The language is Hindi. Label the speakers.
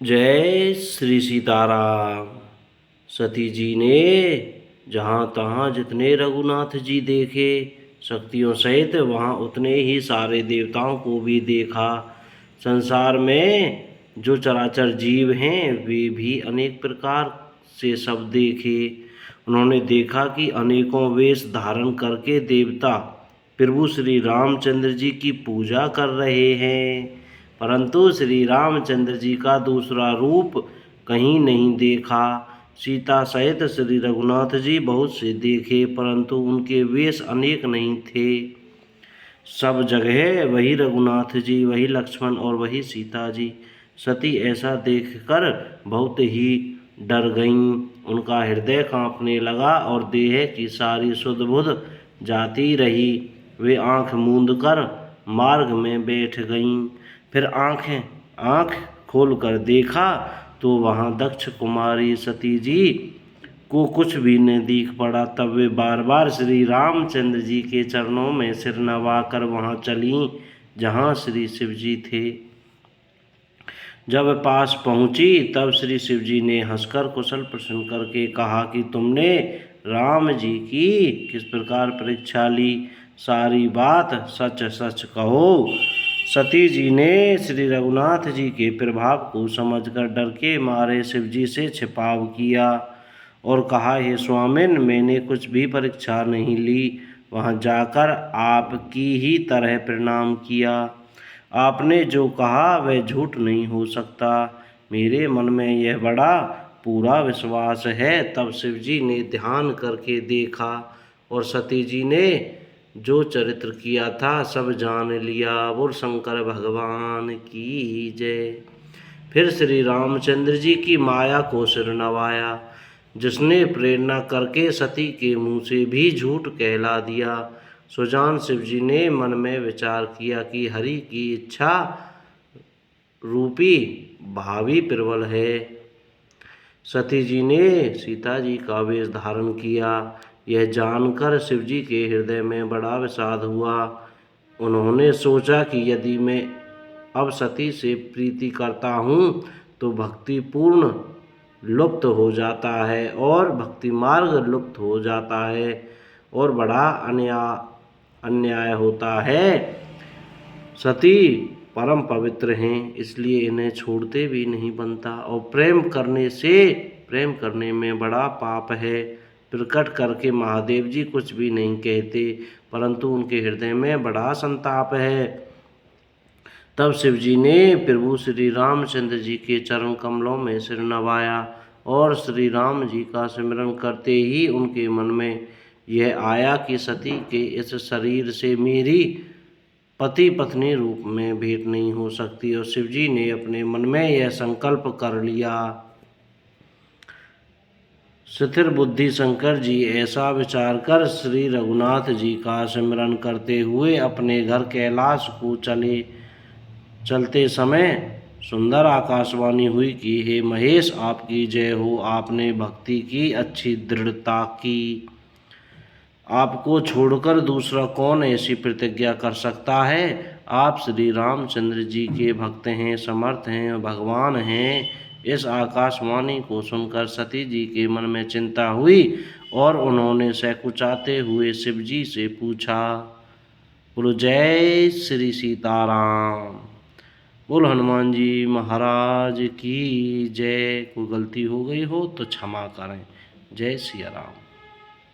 Speaker 1: जय श्री सीताराम। सती जी ने जहाँ तहाँ जितने रघुनाथ जी देखे शक्तियों सहित, वहाँ उतने ही सारे देवताओं को भी देखा। संसार में जो चराचर जीव हैं वे भी अनेक प्रकार से सब देखे। उन्होंने देखा कि अनेकों वेश धारण करके देवता प्रभु श्री रामचंद्र जी की पूजा कर रहे हैं, परंतु श्री रामचंद्र जी का दूसरा रूप कहीं नहीं देखा। सीता सहित श्री रघुनाथ जी बहुत से देखे, परंतु उनके वेश अनेक नहीं थे। सब जगह वही रघुनाथ जी, वही लक्ष्मण और वही सीता जी। सती ऐसा देखकर बहुत ही डर गईं। उनका हृदय कांपने लगा और देह की सारी सुध बुध जाती रही। वे आंख मूंद कर मार्ग में बैठ गईं। फिर आंख खोलकर देखा तो वहाँ दक्ष कुमारी सती जी को कुछ भी न दिख पड़ा। तब वे बार बार श्री रामचंद्र जी के चरणों में सिर नवाकर वहाँ चलीं जहाँ श्री शिव जी थे। जब पास पहुँची तब श्री शिव जी ने हंसकर कुशल प्रश्न करके कहा कि तुमने राम जी की किस प्रकार परीक्षा ली, सारी बात सच सच कहो। सती जी ने श्री रघुनाथ जी के प्रभाव को समझकर डर के मारे शिव जी से छिपाव किया और कहा, हे स्वामिन, मैंने कुछ भी परीक्षा नहीं ली। वहाँ जाकर आपकी ही तरह प्रणाम किया। आपने जो कहा वह झूठ नहीं हो सकता। मेरे मन में यह बड़ा पूरा विश्वास है। तब शिव जी ने ध्यान करके देखा और सती जी ने जो चरित्र किया था सब जान लिया। बोल शंकर भगवान की जय। फिर श्री रामचंद्र जी की माया को सिर नवाया, जिसने प्रेरणा करके सती के मुंह से भी झूठ कहला दिया। सुजान शिव जी ने मन में विचार किया कि हरि की इच्छा रूपी भावी प्रबल है। सती जी ने सीता जी का वेश धारण किया। यह जानकर शिव जी के हृदय में बड़ा विषाद हुआ। उन्होंने सोचा कि यदि मैं अब सती से प्रीति करता हूँ तो भक्ति पूर्ण लुप्त हो जाता है और भक्ति मार्ग लुप्त हो जाता है और बड़ा अन्याय होता है। सती परम पवित्र हैं, इसलिए इन्हें छोड़ते भी नहीं बनता और प्रेम करने में बड़ा पाप है। प्रकट करके महादेव जी कुछ भी नहीं कहते, परंतु उनके हृदय में बड़ा संताप है। तब शिव जी ने प्रभु श्री रामचंद्र जी के चरण कमलों में सिर नवाया और श्री राम जी का सिमरन करते ही उनके मन में यह आया कि सती के इस शरीर से मेरी पति पत्नी रूप में भेंट नहीं हो सकती। और शिव जी ने अपने मन में यह संकल्प कर लिया। स्थिर बुद्धि शंकर जी ऐसा विचार कर श्री रघुनाथ जी का सिमरन करते हुए अपने घर कैलाश को चलते समय सुंदर आकाशवाणी हुई कि हे महेश, आपकी जय हो। आपने भक्ति की अच्छी दृढ़ता की। आपको छोड़कर दूसरा कौन ऐसी प्रतिज्ञा कर सकता है। आप श्री रामचंद्र जी के भक्त हैं, समर्थ हैं, भगवान हैं। इस आकाशवाणी को सुनकर सती जी के मन में चिंता हुई और उन्होंने सकुचाते हुए शिव जी से पूछा, बोलो जय श्री सीताराम। बोल हनुमान जी महाराज की जय। कोई गलती हो गई हो तो क्षमा करें। जय सिया राम।